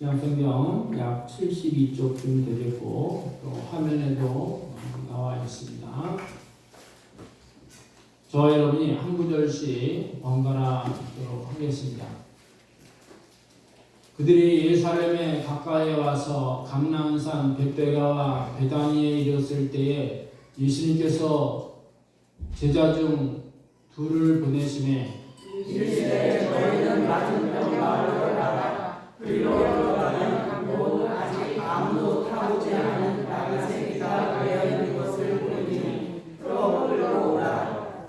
신약성경 약 72쪽쯤 되겠고 또 화면에도 나와 있습니다. 저와 여러분이 한 구절씩 번갈아 읽도록 하겠습니다. 그들이 예루살렘에 가까이 와서 감람산 벳베가와 베다니에 이르렀을 때에 예수님께서 제자 중 둘을 보내심에 이르시되 너희는 맞은편 마을로 가라. 그리로 들어가는 곧 아직 아무도 타보지 않은 나귀 새끼가 되어 있는 것을 보이니 또 끌고 오라.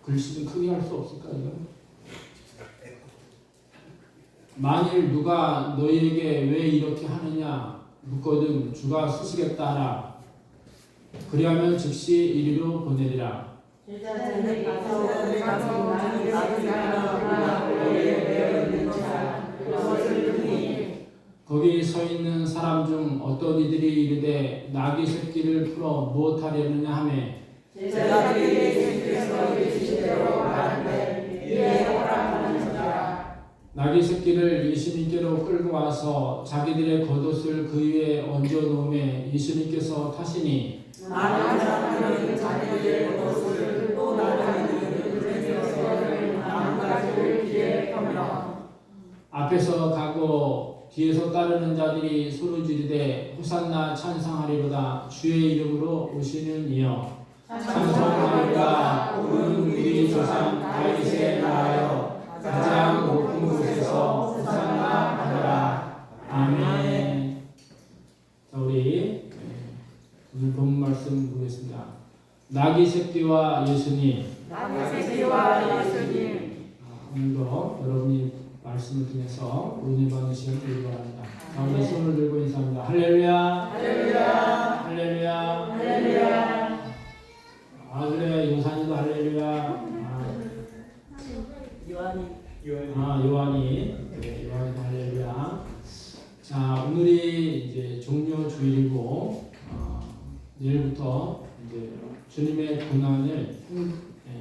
글씨는 크게 할 수 없을까요? 만일 누가 너희에게 왜 이렇게 하느냐 묻거든 주가 쓰시겠다 하라. 그리하면 즉시 이리로 보내리라. 제자들이 가서 가서 나는 나귀가 우리에 되어 있는 자 그것을 보니 거기 서 있는 사람 중 어떤 이들이 이르되 나귀 새끼를 풀어 무엇하려느냐 하매 제자들이 예수께서 이르시대로 말하되 이에 허락하는 자라. 나귀 새끼를 예수님께로 끌고 와서 자기들의 겉옷을 그 위에 얹어 놓음에 예수님께서 타시니 많은 사람들은 자기들의 겉옷을 또 다른 이들에서 나뭇가지를 길에 펴며 앞에서 가고 뒤에서 따르는 자들이 소리 지르되 호산나 찬송하리로다 주의 이름으로 오시는 이여 찬송하리로다 오는 우리 조상 다윗의 나라여 가장 높은 곳에서 호산나 하더라. 아멘. 자, 우리 오늘 본 말씀 보겠습니다. 나귀 새끼와 예수님. 나귀 새끼와 예수님. 오늘도 여러분이 말씀을 통해서 은혜 받는 시간 되길 바랍니다. 자, 우리 손을 들고 인사합니다. 할렐루야. 할렐루야. 할렐루야. 할렐루야. 아 그래 요산이도 할렐루야. 요한이 네, 요한이도 할렐루야. 자 오늘이 이제 종료 주일이고 내일부터 이제 주님의 고난을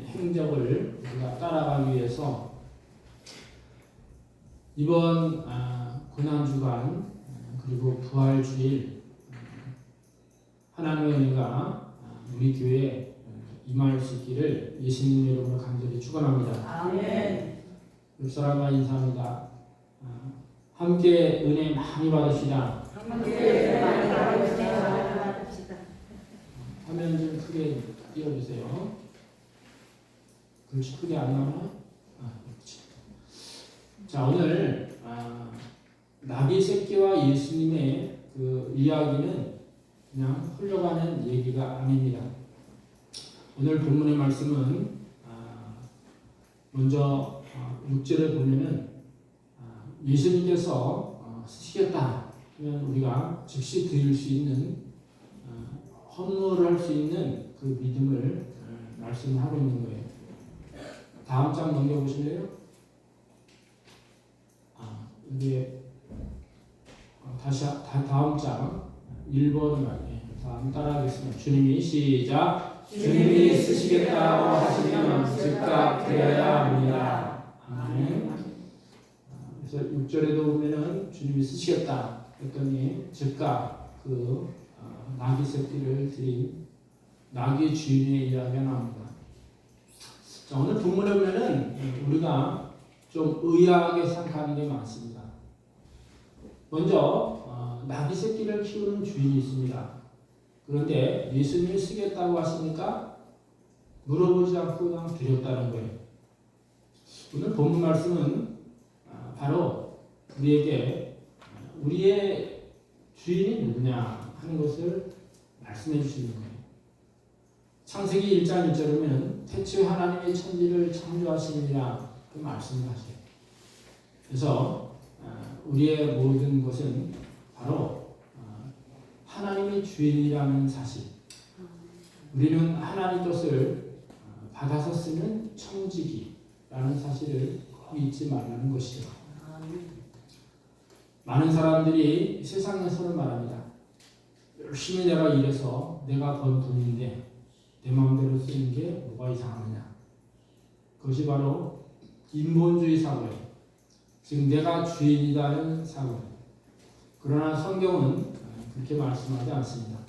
행적을 우리가 따라가기 위해서 이번 고난 주간 그리고 부활 주일 하나님의 은혜가 우리 교회에 임할 수 있기를 예수님 이름으로 간절히 축원합니다. 아멘. 옆 사람과 인사합니다. 함께 은혜 많이 받으시라. 함께 많이 받으시라. 화면 좀 크게 띄워주세요. 글씨 크게 안 나오나? 그렇지. 자 오늘 나귀 새끼와 예수님의 그 이야기는 그냥 흘러가는 얘기가 아닙니다. 오늘 본문의 말씀은 먼저 6절에 보면은 예수님께서 쓰시겠다 하면 우리가 즉시 드릴 수 있는 헌물을 할 수 있는 그 믿음을 말씀하고 있는 거예요. 다음 장 넘겨보실래요? 여기 다시 다음 장 1번 말이에요. 다음 따라하겠습니다. 주님이 시작. 주님이 쓰시겠다고 하시면 즉각 되어야 합니다. 아멘. 그래서 6절에도 보면은 주님이 쓰시겠다 했더니 즉각 그 나귀 새끼를 드린 나귀 주인의 이야기가 나옵니다. 자, 오늘 본문에 보면은 우리가 좀 의아하게 생각하는 게 많습니다. 먼저 나귀 새끼를 키우는 주인이 있습니다. 그런데 예수님이 쓰겠다고 하시니까 물어보지 않고 그냥 드렸다는 거예요. 오늘 본문 말씀은 바로 우리에게 우리의 주인이 누구냐 하는 것을 말씀해 주시는 거예요. 창세기 1장 1절에 보면 태초에 하나님이 천지를 창조하시니라 그 말씀을 하세요. 그래서 우리의 모든 것은 바로 하나님이 주인이라는 사실. 우리는 하나님 뜻을 받아서 쓰는 청지기라는 사실을 꼭 잊지 말라는 것이죠. 많은 사람들이 세상에서는 말합니다. 열심히 내가 일해서 내가 번 돈인데 내 마음대로 쓰는 게 뭐가 이상하느냐. 그것이 바로 인본주의 사고예요. 지금 내가 주인이라는 사고. 그러나 성경은 그렇게 말씀하지 않습니다.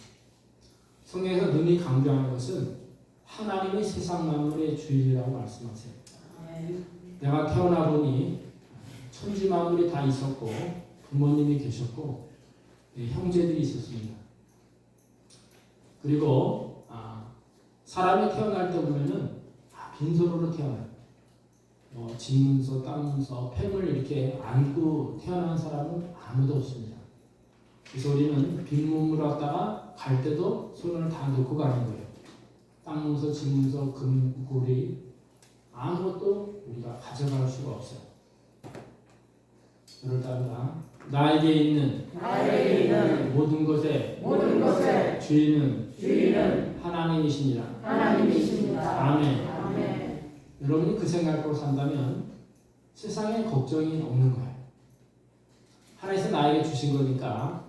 성경에서 능히 강조하는 것은 하나님이 세상 만물의 주인이라고 말씀하세요. 내가 태어나 보니 천지 만물이 다 있었고 부모님이 계셨고 형제들이 있었습니다. 그리고 사람이 태어날 때 보면은 빈손으로 태어나요. 집문서, 땅문서, 펜을 이렇게 안고 태어난 사람은 아무도 없습니다. 그래서 우리는 빈몸으로 왔다가 갈 때도 손을 다 놓고 가는 거예요. 땅문서, 집문서, 금고리 아무것도 우리가 가져갈 수가 없어요. 그러다가 나에게 있는 모든 것의 주인은 하나님이시니라. 아멘. 여러분이 그 생각으로 산다면 세상에 걱정이 없는 거예요. 하나님께서 나에게 주신 거니까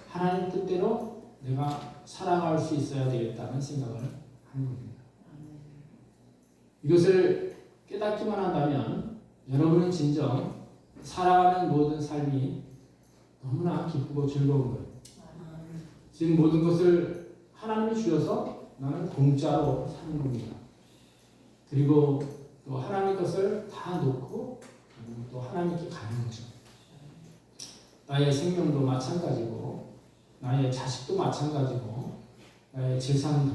하나님 뜻대로 내가 살아갈 수 있어야 되겠다는 생각을 하는 겁니다. 이것을 깨닫기만 한다면 여러분은 진정 살아가는 모든 삶이 너무나 기쁘고 즐거운 거예요. 지금 모든 것을 하나님이 주셔서 나는 공짜로 사는 겁니다. 그리고 또 하나님 것을 다 놓고 또 하나님께 가는 거죠. 나의 생명도 마찬가지고 나의 자식도 마찬가지고 나의 재산도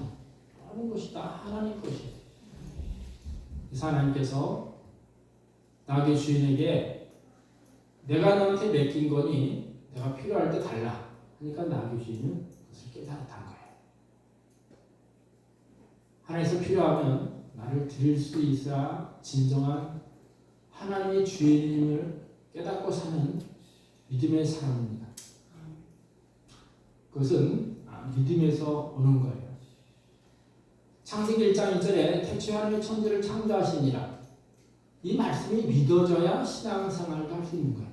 모든 것이 다 하나님 것이에요. 그래서 하나님께서 나의 주인에게 내가 너한테 맡긴 거니 내가 필요할 때 달라 하니까 나의 주인은 그것을 깨달았다는 거예요. 하나님께서 필요하면 나를 드릴 수 있어야 진정한 하나님의 주인임을 깨닫고 사는 믿음의 삶입니다. 그것은 믿음에서 오는 거예요. 창세기 1장 1절에 태초에 하나님이 천지를 창조하시니라. 이 말씀이 믿어져야 신앙생활도 할 수 있는 거예요.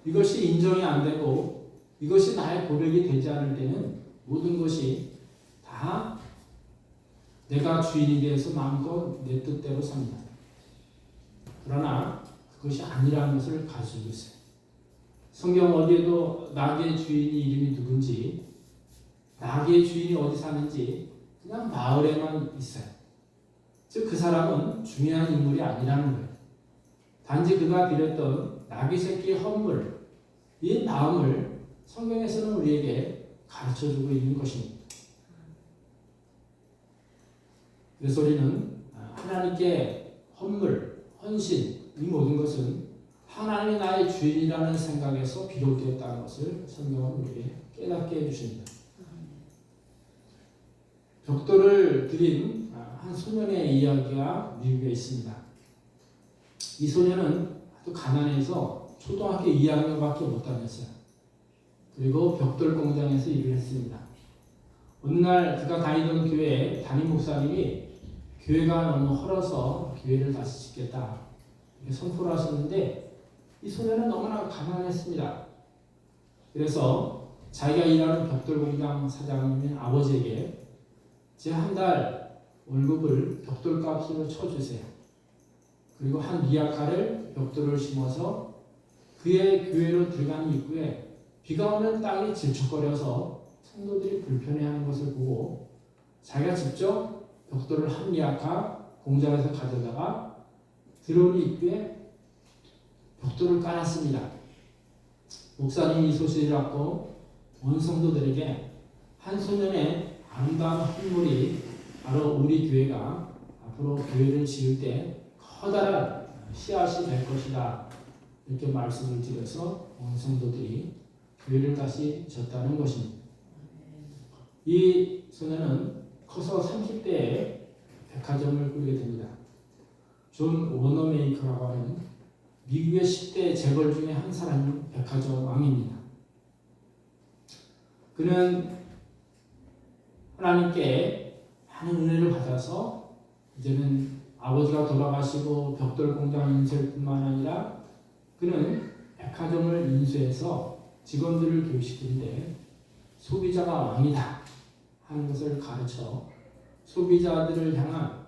이것이 인정이 안 되고 이것이 나의 고백이 되지 않을 때는 모든 것이 다 내가 주인이 되어서 마음껏 내 뜻대로 삽니다. 그러나 그것이 아니라는 것을 가지고 있어요. 성경 어디에도 나귀의 주인이 이름이 누군지 나귀의 주인이 어디 사는지 그냥 마을에만 있어요. 즉 그 사람은 중요한 인물이 아니라는 거예요. 단지 그가 드렸던 나귀 새끼의 헌물 이 마음을 성경에서는 우리에게 가르쳐주고 있는 것입니다. 그래서 우리는 하나님께 헌물, 헌신 이 모든 것은 하나님이 나의 주인이라는 생각에서 비롯되었다는 것을 성경은 우리에게 깨닫게 해주십니다. 벽돌을 드린 한 소년의 이야기가 미국에 있습니다. 이 소년은 아주 가난해서 초등학교 2학년밖에 못 다녔어요. 그리고 벽돌 공장에서 일을 했습니다. 어느 날 그가 다니던 교회에 담임 목사님이 교회가 너무 헐어서 교회를 다시 짓겠다 이렇게 선포를 하셨는데 이 소년은 너무나 가난했습니다. 그래서 자기가 일하는 벽돌 공장 사장님인 아버지에게 제 한 달 월급을 벽돌값으로 쳐주세요. 그리고 한 미약칼을 벽돌을 심어서 그의 교회로 들어가는 입구에 비가 오면 땅이 질척거려서 성도들이 불편해하는 것을 보고 자기가 직접 벽돌을 한 미약칼 공장에서 가져다가 들어오는 입구에 벽돌을 깔았습니다. 목사님이 이 소식을 듣고 온 성도들에게 한 소년의 아름다운 헌물이 바로 우리 교회가 앞으로 교회를 지을 때 커다란 씨앗이 될 것이다 이렇게 말씀을 드려서 온 성도들이 교회를 다시 졌다는 것입니다. 이 소년은 커서 30대에 백화점을 꾸리게 됩니다. 존 워너메이커라고 하는 미국의 10대 재벌 중에 한 사람이 백화점 왕입니다. 그는 하나님께 많은 은혜를 받아서 이제는 아버지가 돌아가시고 벽돌 공장 인수할 뿐만 아니라 그는 백화점을 인수해서 직원들을 교육시키는데 소비자가 왕이다 하는 것을 가르쳐 소비자들을 향한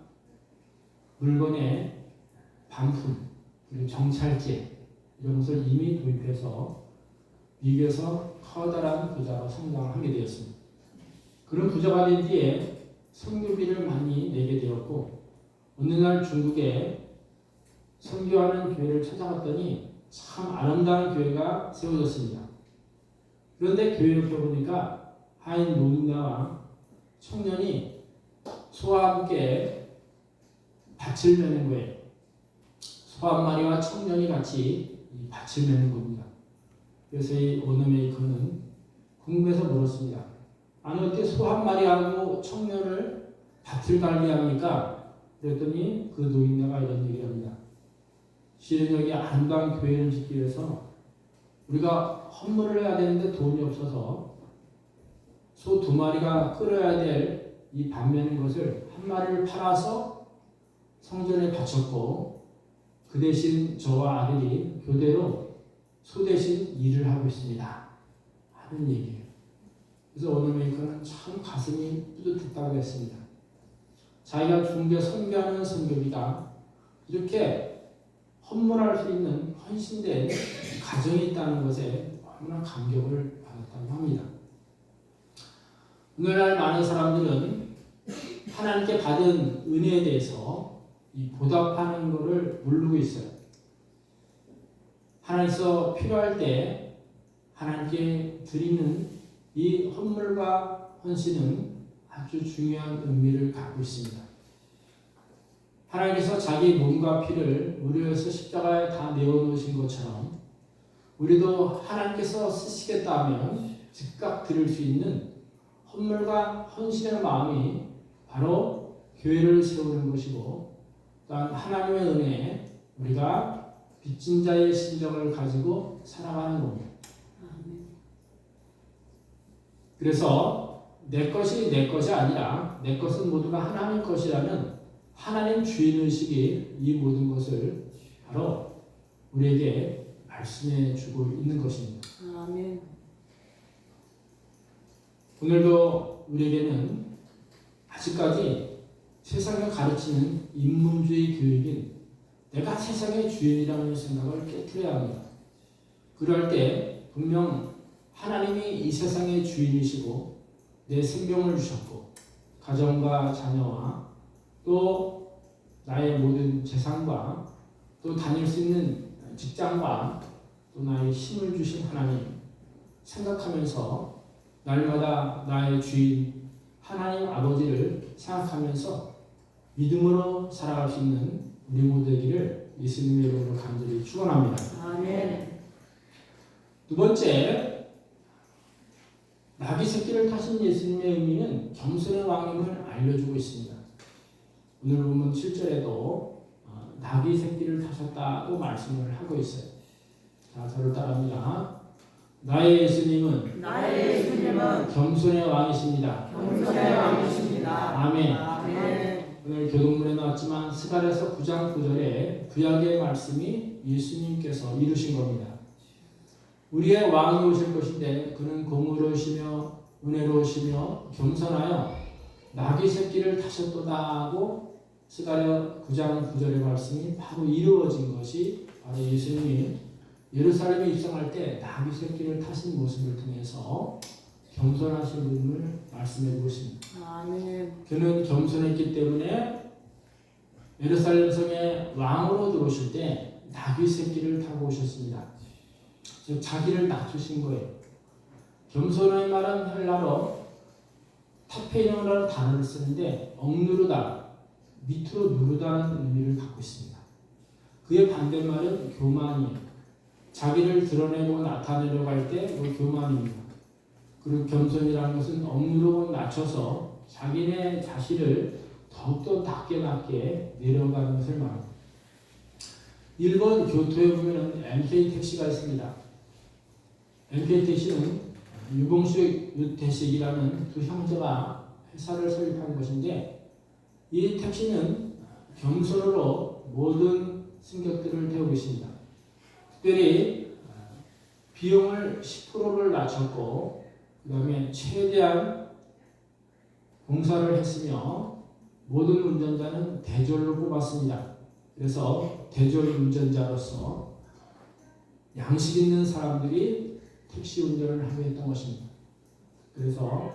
물건의 반품 그리고 정찰제 이런 것을 이미 도입해서 미국에서 커다란 부자로 성장하게 되었습니다. 그런 부자가 된 뒤에 선교비를 많이 내게 되었고 어느 날 중국에 선교하는 교회를 찾아갔더니 참 아름다운 교회가 세워졌습니다. 그런데 교회 옆에 보니까 하인 노인네와 청년이 소와 함께 밭을 메는 거예요. 소 한 마리와 청년이 같이 이 밭을 메는 겁니다. 그래서 이 오너메이커는 궁금해서 물었습니다. 아니 어떻게 소 한 마리하고 청년을 밭을 관리합니까? 그랬더니 그 노인네가 이런 얘기를 합니다. 실은 여기 아름다운 교회를 짓기 위해서 우리가 헌물을 해야 되는데 돈이 없어서 소 2마리가 끓여야 될 이 밥 메는 것을 한 마리를 팔아서 성전에 바쳤고 그 대신 저와 아들이 교대로 소 대신 일을 하고 있습니다. 하는 얘기예요. 그래서 오너메이커는 참 가슴이 뿌듯했다고 했습니다. 자기가 중국에 선교하는 선교비가 이렇게 헌물할 수 있는 헌신된 가정이 있다는 것에 너무나 감격을 받았다고 합니다. 오늘날 많은 사람들은 하나님께 받은 은혜에 대해서 이 보답하는 것을 모르고 있어요. 하나님께서 필요할 때 하나님께 드리는 이 헌물과 헌신은 아주 중요한 의미를 갖고 있습니다. 하나님께서 자기 몸과 피를 우리 위해서 십자가에 다 내어놓으신 것처럼 우리도 하나님께서 쓰시겠다 하면 즉각 드릴 수 있는 헌물과 헌신의 마음이 바로 교회를 세우는 것이고 또한 하나님의 은혜에 우리가 빚진 자의 심정을 가지고 살아가는 겁니다. 그래서 내 것이 내 것이 아니라 내 것은 모두가 하나님 것이라는 하나님 주인의식이 이 모든 것을 바로 우리에게 말씀해 주고 있는 것입니다. 아멘. 오늘도 우리에게는 아직까지 세상에 가르치는 인문주의 교육인 내가 세상의 주인이라는 생각을 깨트려야 합니다. 그럴 때 분명 하나님이 이 세상의 주인이시고 내 생명을 주셨고 가정과 자녀와 또 나의 모든 재산과 또 다닐 수 있는 직장과 또 나의 힘을 주신 하나님 생각하면서 날마다 나의 주인 하나님 아버지를 생각하면서 믿음으로 살아갈 수 있는 우리 모두 되기를 예수님의 이름으로 간절히 축원합니다. 아멘. 두 번째, 나귀 새끼를 타신 예수님의 의미는 겸손의 왕임을 알려주고 있습니다. 오늘 보면 7절에도 나귀 새끼를 타셨다고 말씀을 하고 있어요. 자, 저를 따라합니다. 나의 예수님은 겸손의 왕이십니다. 겸손의 왕이십니다. 아멘. 아멘. 오늘 교동문에 나왔지만 스가랴서 9장 9절에 구약의 말씀이 예수님께서 이루신 겁니다. 우리의 왕이 오실 것인데 그는 공의로우시며 은혜로우시며 겸손하여 나귀 새끼를 타셨도다 하고 스가랴 9장 9절의 말씀이 바로 이루어진 것이 바로 예수님이 예루살렘에 입성할 때 나귀 새끼를 타신 모습을 통해서 겸손하신 분을 말씀해 주십니다. 아멘. 그는 겸손했기 때문에 예루살렘 성에 왕으로 들어오실 때 나귀 새끼를 타고 오셨습니다. 즉 자기를 낮추신 거예요. 겸손의 말은 헬라로 타페인이라는 단어를 쓰는데 억누르다, 밑으로 누르다는 의미를 갖고 있습니다. 그의 반대말은 교만이에요. 자기를 드러내고 나타내려고 할 때 교만입니다. 그리고 겸손이라는 것은 억누르고 낮춰서 자기네 자신을 더욱더 낮게 내려가는 것을 말합니다. 일본 교토에 보면 MK 택시가 있습니다. MK 택시는 유봉식, 유태식이라는 두 형제가 회사를 설립한 것인데 이 택시는 겸손으로 모든 승객들을 태우고 있습니다. 특별히 비용을 10%를 낮췄고 그 다음에 최대한 공사를 했으며 모든 운전자는 대졸로 뽑았습니다. 그래서 대졸 운전자로서 양식 있는 사람들이 택시 운전을 하게 했던 것입니다. 그래서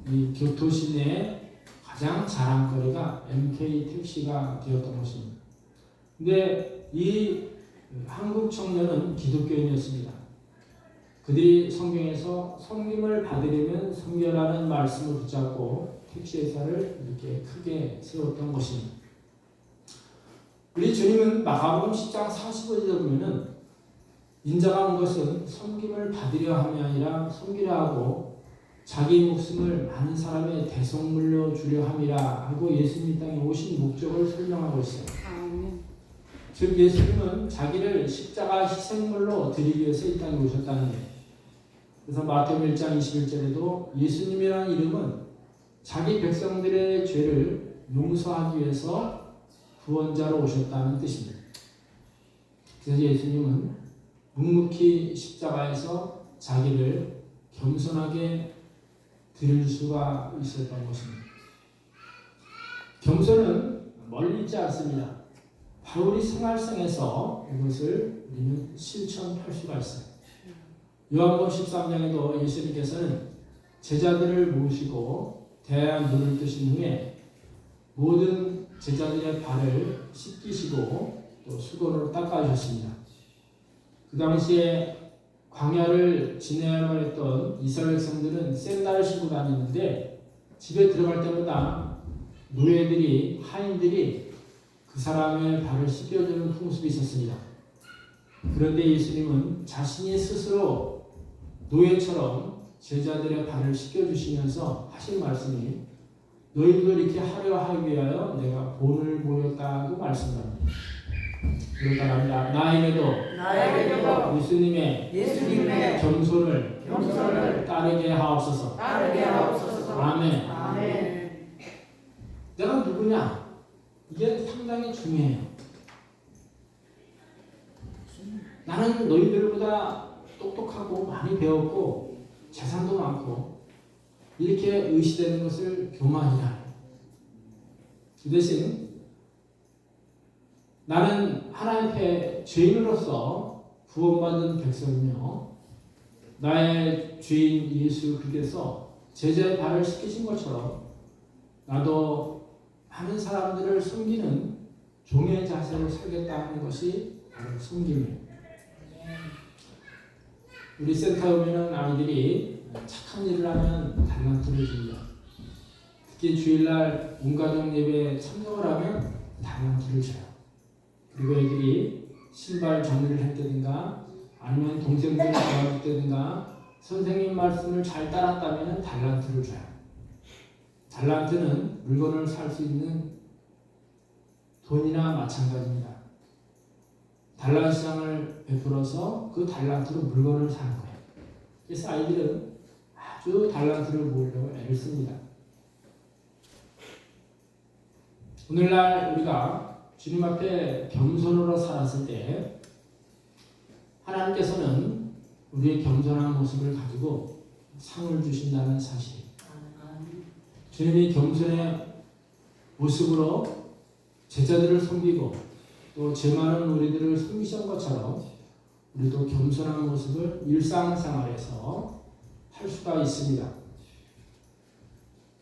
이 교토시 내 가장 자랑거리가 MK 택시가 되었던 것입니다. 근데 이 한국 청년은 기독교인이었습니다. 그들이 성경에서 섬김을 받으려면 섬겨라는 말씀을 붙잡고 택시 회사를 이렇게 크게 세웠던 것입니다. 우리 주님은 마가복음 10장 45절에 보면은 인자가 온 것은 섬김을 받으려 함이 아니라 섬기려 하고 자기 목숨을 많은 사람의 대속물로 주려 함이라 하고 예수님 땅에 오신 목적을 설명하고 있어요. 즉 예수님은 자기를 십자가 희생물로 드리기 위해서 이 땅에 오셨다는 거예요. 그래서 마태복음 1장 21절에도 예수님이라는 이름은 자기 백성들의 죄를 용서하기 위해서 구원자로 오셨다는 뜻입니다. 그래서 예수님은 묵묵히 십자가에서 자기를 겸손하게 드릴 수가 있었던 것입니다. 겸손은 멀리 있지 않습니다. 바로 우리 생활상에서 이것을 우리는 실천할 수가 있어요. 요한복음 13장에도 예수님께서는 제자들을 모시고 대한 물을 뜨신 후에 모든 제자들의 발을 씻기시고 또 수건으로 닦아주셨습니다. 그 당시에 광야를 지내야만 했던 이스라엘 백성들은 샌들을 신고 다녔는데 집에 들어갈 때마다 노예들이 하인들이 그 사람의 발을 씻겨주는 풍습이 있었습니다. 그런데 예수님은 자신이 스스로 노예처럼 제자들의 발을 씻겨주시면서 하신 말씀이 너희도 이렇게 하려 하기 위하여 내가 본을 보였다고 말씀합니다. 그러니까 나에게도 예수님의 겸손을 따르게 하옵소서. 아멘. 내가 누구냐? 이게 상당히 중요해요. 나는 너희들보다 똑똑하고 많이 배웠고 재산도 많고 이렇게 의시되는 것을 교만이라. 그 대신 나는 하나님 앞에 죄인으로서 구원받은 백성이며 나의 주인 예수 그리스도께서 제자의 발을 씻기신 것처럼 나도 많은 사람들을 섬기는 종의 자세로 살겠다 하는 것이 바로 섬김이에요. 우리 센터에 오면 아이들이 착한 일을 하면 달란트를 줍니다. 특히 주일날 온가족 예배에 참석을 하면 달란트를 줘요. 그리고 애들이 신발 정리를 했다든가 아니면 동생들을 도와줬다든가 선생님 말씀을 잘 따랐다면 달란트를 줘요. 달란트는 물건을 살 수 있는 돈이나 마찬가지입니다. 달란트 시장을 베풀어서 그 달란트로 물건을 사는 거예요. 그래서 아이들은 아주 달란트를 모으려고 애를 씁니다. 오늘날 우리가 주님 앞에 겸손으로 살았을 때 하나님께서는 우리의 겸손한 모습을 가지고 상을 주신다는 사실. 주님이 겸손의 모습으로 제자들을 섬기고 또 죄 많은 우리들을 섬기신 것처럼 우리도 겸손한 모습을 일상생활에서 할 수가 있습니다.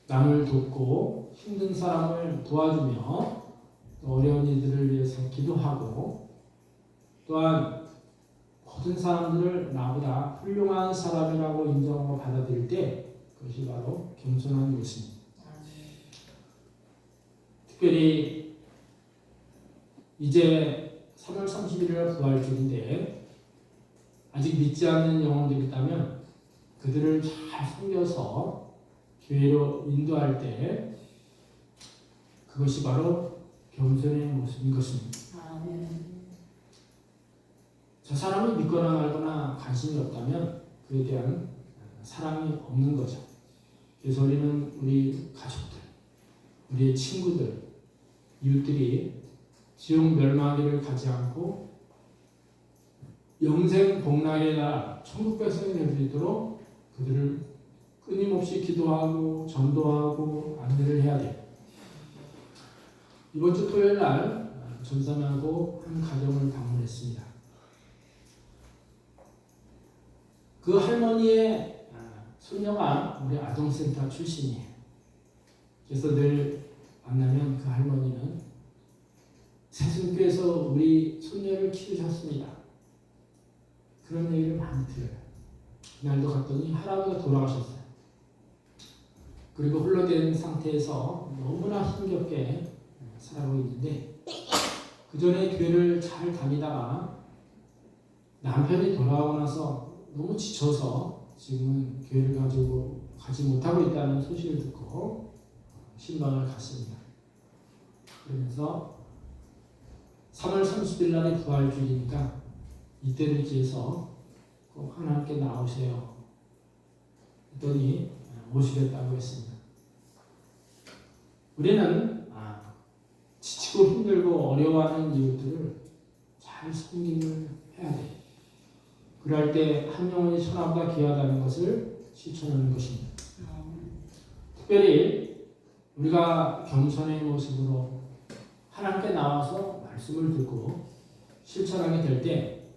남을 돕고 힘든 사람을 도와주며 또 어려운 이들을 위해서 기도하고 또한 모든 사람들을 나보다 훌륭한 사람이라고 인정하고 받아들일 때 그것이 바로 겸손한 모습입니다. 특별히 이제 3월 31일 부활주일인데 아직 믿지 않는 영혼들이 있다면 그들을 잘 섬겨서 교회로 인도할 때 그것이 바로 겸손의 모습인 것입니다. 저 사람이 믿거나 말거나 관심이 없다면 그에 대한 사랑이 없는 거죠. 그래서 우리는 우리 가족들, 우리의 친구들, 이웃들이 지옥 멸망하기를 가지 않고 영생 복락의 날 천국 백성이 될 수 있도록 그들을 끊임없이 기도하고 전도하고 안내를 해야 돼요. 이번 주 토요일 날 전사하고 한 가정을 방문했습니다. 그 그 할머니의 손녀가 우리 아동센터 출신이에요. 그래서 늘 만나면 그 할머니는 새순교에서 우리 손녀를 키우셨습니다. 그런 얘기를 많이 들어요. 그날도 갔더니 할아버지가 돌아가셨어요. 그리고 홀로 된 상태에서 너무나 힘겹게 살아가고 있는데 그 전에 교회를 잘 다니다가 남편이 돌아오고 나서 너무 지쳐서 지금은 교회를 가지고 가지 못하고 있다는 소식을 듣고 신방을 갔습니다. 그러면서 3월 30일 날이 부활주일이니까 이때를 기해서 꼭 하나님께 나오세요. 했더니 오시겠다고 했습니다. 우리는 지치고 힘들고 어려워하는 이웃들을 잘 섬김을 해야 돼요. 그럴 때 한 영혼이 천하보다 귀하다는 것을 실천하는 것입니다. 특별히 우리가 겸손의 모습으로 하나님께 나와서 말씀을 듣고 실천하게 될 때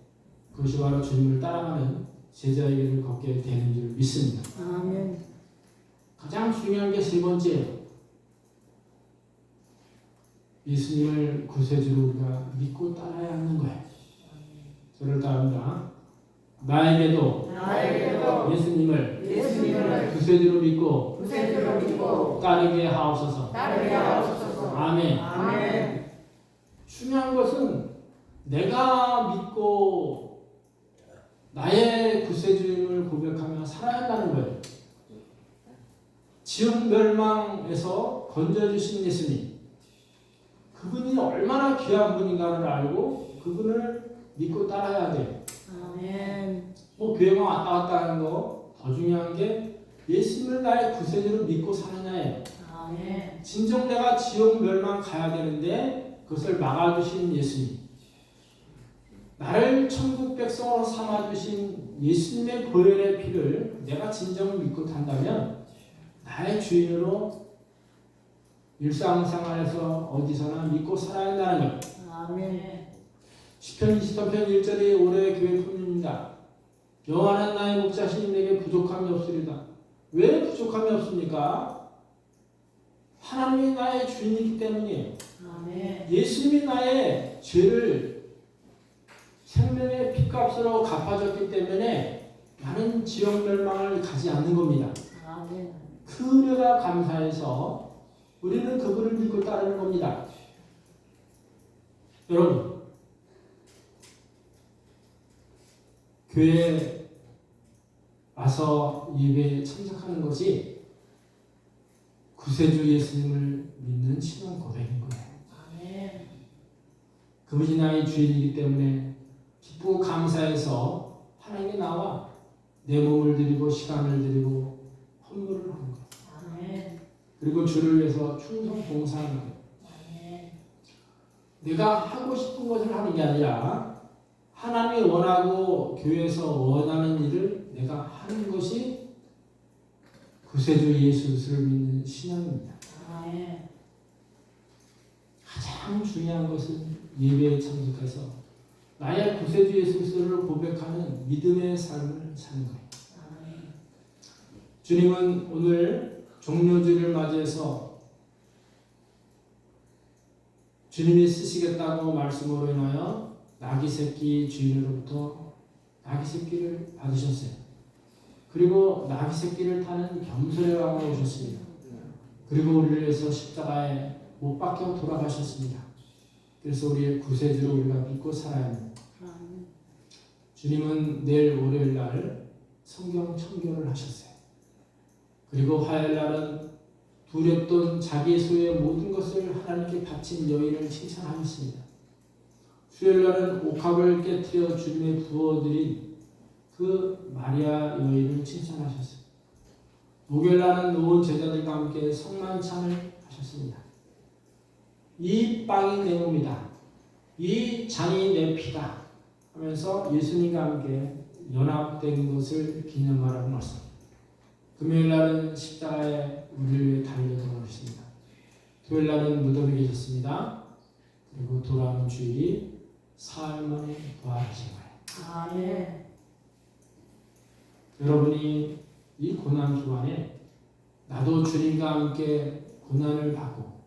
그것이 바로 주님을 따라가는 제자의 길을 걷게 되는 줄 믿습니다. 아멘. 가장 중요한 게 세 번째예요. 예수님을 구세주로 우리가 믿고 따라야 하는 거예요. 저를 따릅니다. 나에게도 예수님을 구세주로 믿고 따르게 하옵소서. 아멘. 중요한 것은 내가 믿고 나의 구세주임을 고백하며 살아야 한다는 거예요. 지옥 멸망에서 건져주신 예수님, 그분이 얼마나 귀한 분인가를 알고 그분을 믿고 따라야 돼요. 아멘. 교회만 왔다 갔다 하는 거 더 중요한 게 예수님을 나의 구세주로 믿고 사느냐예요. 아멘. 진정 내가 지옥 멸망 가야 되는데 그것을 막아주신 예수님, 나를 천국 백성으로 삼아주신 예수님의 보혈의 피를 내가 진정 믿고 탄다면 나의 주인으로 일상생활에서 어디서나 믿고 살아야 한다는 거예요. 아멘. 시편 23편 1절이 올해의 교회 본문입니다. 여호와는 나의 목자시니 내게 부족함이 없으리다. 왜 부족함이 없습니까? 하나님이 나의 주인이기 때문이에요. 아멘. 예수님이 나의 죄를 생명의 피값으로 갚아줬기 때문에 나는 지옥 멸망을 가지 않는 겁니다. 아멘. 그 은혜가 감사해서 우리는 그분을 믿고 따르는 겁니다. 여러분, 교회에 와서 예배에 참석하는 것이 구세주 예수님을 믿는 신앙 고백인 거예요. 아멘. 그분이 나의 주인이기 때문에 기쁘고 감사해서 하나님께 나와 내 몸을 드리고 시간을 드리고 헌물을 하는 거예요. 아멘. 그리고 주를 위해서 충성 봉사하는 거예요. 아멘. 내가 하고 싶은 것을 하는 게 아니라 하나님이 원하고 교회에서 원하는 일을 내가 하는 것이 구세주 예수를 믿는 신앙입니다. 아멘. 가장 중요한 것은 예배에 참석해서 나의 구세주 예수를 고백하는 믿음의 삶을 사는 거예요. 아멘. 주님은 오늘 종료주를 맞이해서 주님이 쓰시겠다고 말씀으로 인하여 나귀 새끼 주인으로부터 나귀 새끼를 받으셨어요. 그리고 나귀 새끼를 타는 겸손의 왕으로 오셨습니다. 그리고 우리를 위해서 십자가에 못 박혀 돌아가셨습니다. 그래서 우리의 구세주로 우리가 믿고 살아야 합니다. 아멘. 주님은 내일 월요일 날 성경 청교를 하셨어요. 그리고 화요일 날은 두렵던 자기 소유의 모든 것을 하나님께 바친 여인을 칭찬하셨습니다. 수요일 날은 옥합을 깨뜨려 주님의 부어드린 그 마리아 여인을 칭찬하셨어요. 목요일 날은 온 제자들과 함께 성만찬을 하셨습니다. 이 빵이 내 몸이다. 이 잔이 내 피다. 하면서 예수님과 함께 연합된 것을 기념하라고 말씀. 금요일 날은 십자가에 우리를 위해 달려 돌아오셨습니다. 토요일 날은 무덤에 계셨습니다. 그리고 돌아오는 주일이 사흘 만에 부활하신 거예요. 아멘. 여러분이 이 고난 주간에 나도 주님과 함께 고난을 받고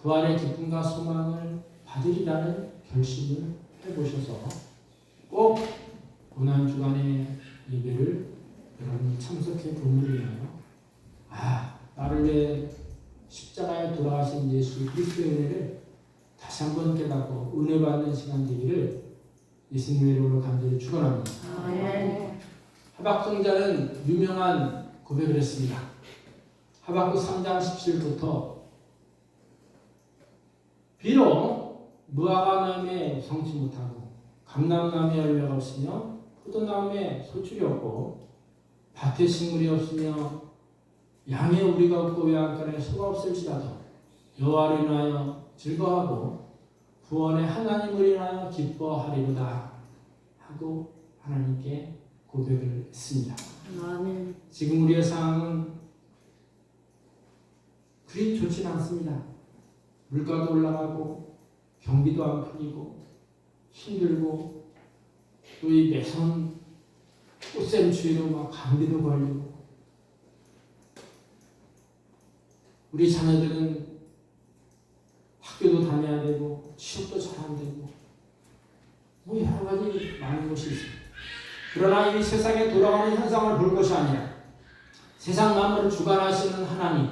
부활의 기쁨과 소망을 받으리라는 결심을 해보셔서 꼭 고난 주간의 예배를 여러분이 참석해 봄으로 인하여 나를 위해 십자가에 돌아가신 예수 그리스도의 은혜를 다시 한번 깨닫고 은혜 받는 시간 되기를 예수님의 이름으로 간절히 축원합니다. 아멘. 하박국 선지자는 유명한 고백을 했습니다. 하박국 3장 17절부터 비록 무화과나무에 성치 못하고 감람나무에 열매가 없으며 포도나무에 소출이 없고 밭에 식물이 없으며 양의 우리가 없고 외양간에 소가 없을지라도 여호와를 인하여 즐거워하고 구원의 하나님을 인하여 기뻐하리로다 하고 하나님께 고백을 했습니다. 아멘. 지금 우리의 상황은 그리 좋지는 않습니다. 물가도 올라가고 경비도 안 풀리고 힘들고 또 이 매선 꽃샘추위로 막 감기도 걸리고 우리 자녀들은 학교도 다녀야 되고 취업도 잘 안 되고 뭐 여러 가지 많은 것이 있습니다. 그러나 이 세상에 돌아가는 현상을 볼 것이 아니라 세상 만물을 주관하시는 하나님,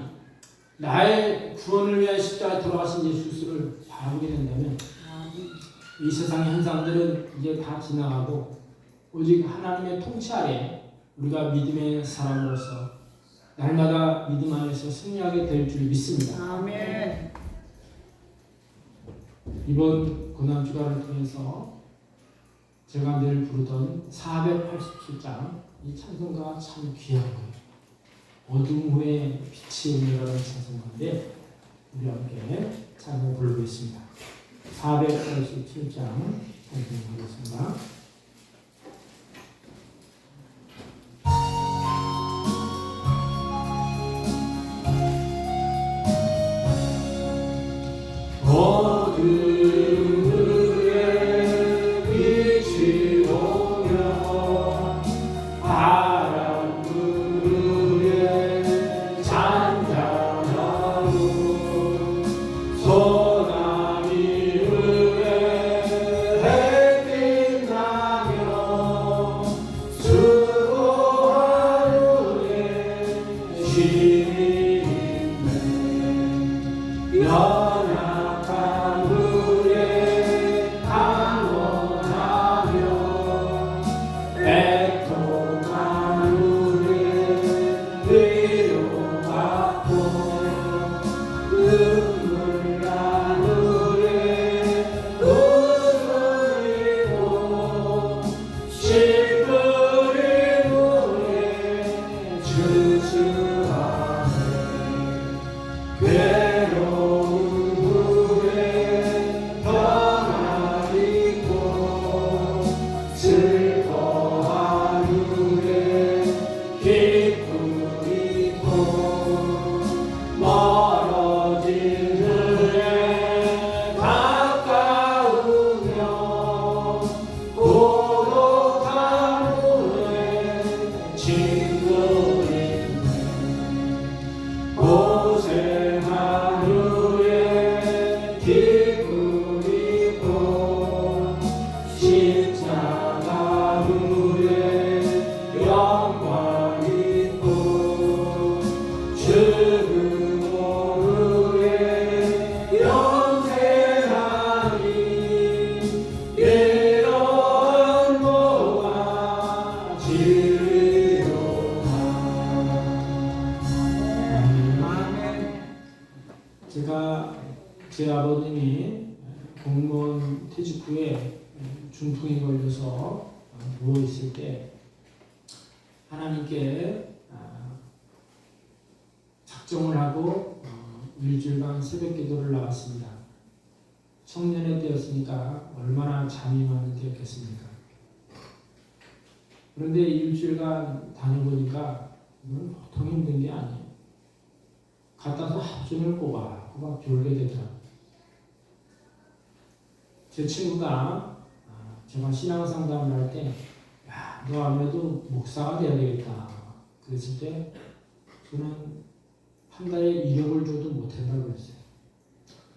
나의 구원을 위한 십자가에 돌아가신 예수 그리스도를 바라보게 된다면 이 세상의 현상들은 이제 다 지나가고 오직 하나님의 통치 아래 우리가 믿음의 사람으로서 날마다 믿음 안에서 승리하게 될 줄 믿습니다. 아멘. 이번 고난주간을 통해서 제가 늘 부르던 487장 이 찬송가가 참 귀한 거예요. 어둠 후에 빛이 오늘이라는 찬송가인데 우리 함께 찬송 부르고 있습니다. 487장 찬송하겠습니다. 제 아버님이 공무원 퇴직 후에 중풍에 걸려서 누워 있을 때 하나님께 작정을 하고 일주일간 새벽 기도를 나갔습니다. 청년의 때였으니까 얼마나 잠이 많은 때였겠습니까? 그런데 일주일간 다녀보니까 이건 보통 힘든 게 아니에요. 갔다서 하루 종일 꼬박 졸게 되더라고요. 제 친구가 제가 신앙상담을 할 때 너 아무래도 목사가 돼야 되겠다. 그랬을 때 저는 한 달에 1억을 줘도 못한다고 그랬어요.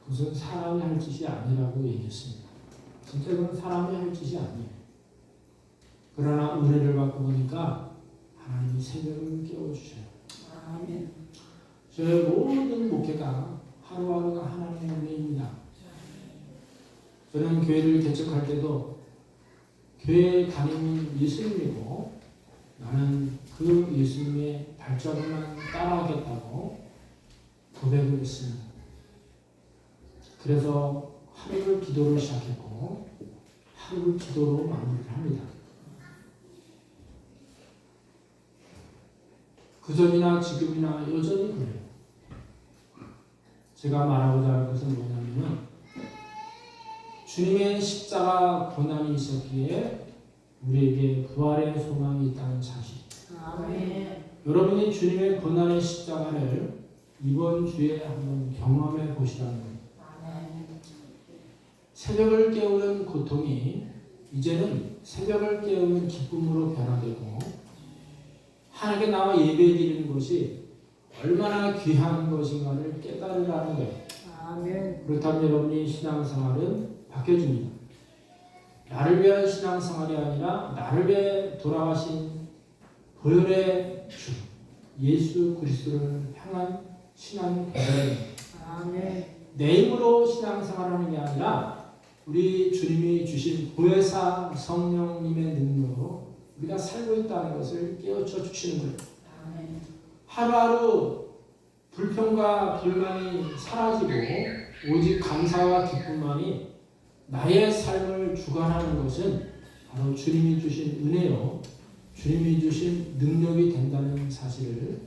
그것은 사람이 할 짓이 아니라고 얘기했습니다. 진짜 그건 사람이 할 짓이 아니에요. 그러나 은혜를 받고 보니까 하나님이 새벽을 깨워주셔요. 아멘. 저의 모든 목회가 하루하루가 하나님의 은혜입니다. 저는 교회를 개척할 때도 교회 다니는 예수님이고 나는 그 예수님의 발자국만 따라하겠다고 고백을 했습니다. 그래서 하루를 기도로 시작했고 하루를 기도로 마무리를 합니다. 그전이나 지금이나 여전히 그래요. 제가 말하고자 하는 것은 뭐냐면 주님의 십자가 고난이 있었기에 우리에게 부활의 소망이 있다는 사실. 아멘. 여러분이 주님의 고난의 십자가를 이번 주에 한번 경험해 보시라는 거예요. 아멘. 새벽을 깨우는 고통이 이제는 새벽을 깨우는 기쁨으로 변화되고 하나님께 나와 예배드리는 것이 얼마나 귀한 것인가를 깨달으라는 거예요. 아멘. 그렇다면 여러분이 신앙생활은 바뀌어집니다. 나를 위한 신앙생활이 아니라 나를 위해 돌아가신 보혈의 주 예수 그리스도를 향한 신앙 고백입니다. 아멘. 내 힘으로 신앙생활하는 게 아니라 우리 주님이 주신 보혜사 성령님의 능력으로 우리가 살고 있다는 것을 깨우쳐 주시는 거예요. 아멘. 하루하루 불평과 불만이 사라지고 오직 감사와 기쁨만이 나의 삶을 주관하는 것은 바로 주님이 주신 은혜요, 주님이 주신 능력이 된다는 사실을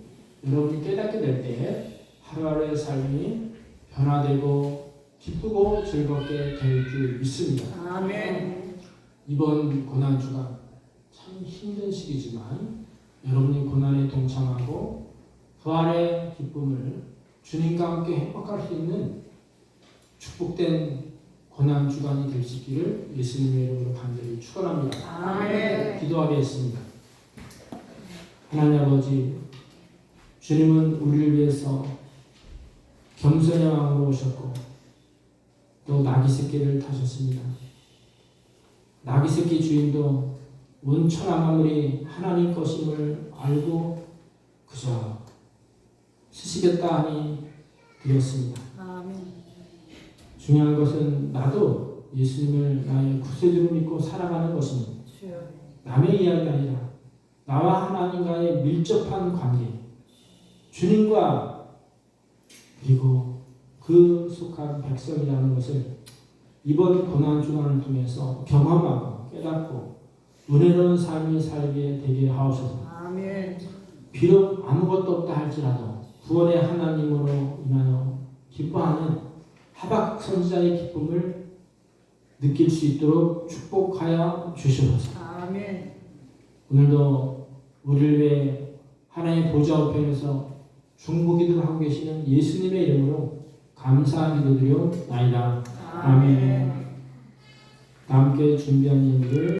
여러분이 깨닫게 될 때 하루하루의 삶이 변화되고 기쁘고 즐겁게 될 줄 믿습니다. 아멘. 이번 고난주가 참 힘든 시기지만 여러분이 고난에 동참하고 부활의 기쁨을 주님과 함께 행복할 수 있는 축복된 고난주간이 될 수 있기를 예수님의 이름으로 간절히 축원합니다. 아멘. 기도하겠습니다. 하나님 아버지, 주님은 우리를 위해서 겸손의 왕으로 오셨고 또 나귀 새끼를 타셨습니다. 나귀 새끼 주인도 온 천하 만물이 하나님 것임을 알고 그저 쓰시겠다 하니 드렸습니다. 아멘. 중요한 것은 나도 예수님을 나의 구세주로 믿고 살아가는 것입니다. 주여. 남의 이야기가 아니라 나와 하나님과의 밀접한 관계, 주님과 그리고 그 속한 백성이라는 것을 이번 고난주간을 통해서 경험하고 깨닫고 은혜로운 삶이 살게 되게 하옵소서. 아멘. 비록 아무것도 없다 할지라도 구원의 하나님으로 인하여 기뻐하는 하박 선지자의 기쁨을 느낄 수 있도록 축복하여 주시옵소서. 아멘. 오늘도 우리를 위해 하나님의 보좌 우편에서 중보기도를 하고 계시는 예수님의 이름으로 감사 기도드려 나이다. 아멘. 다 함께 준비한 예물을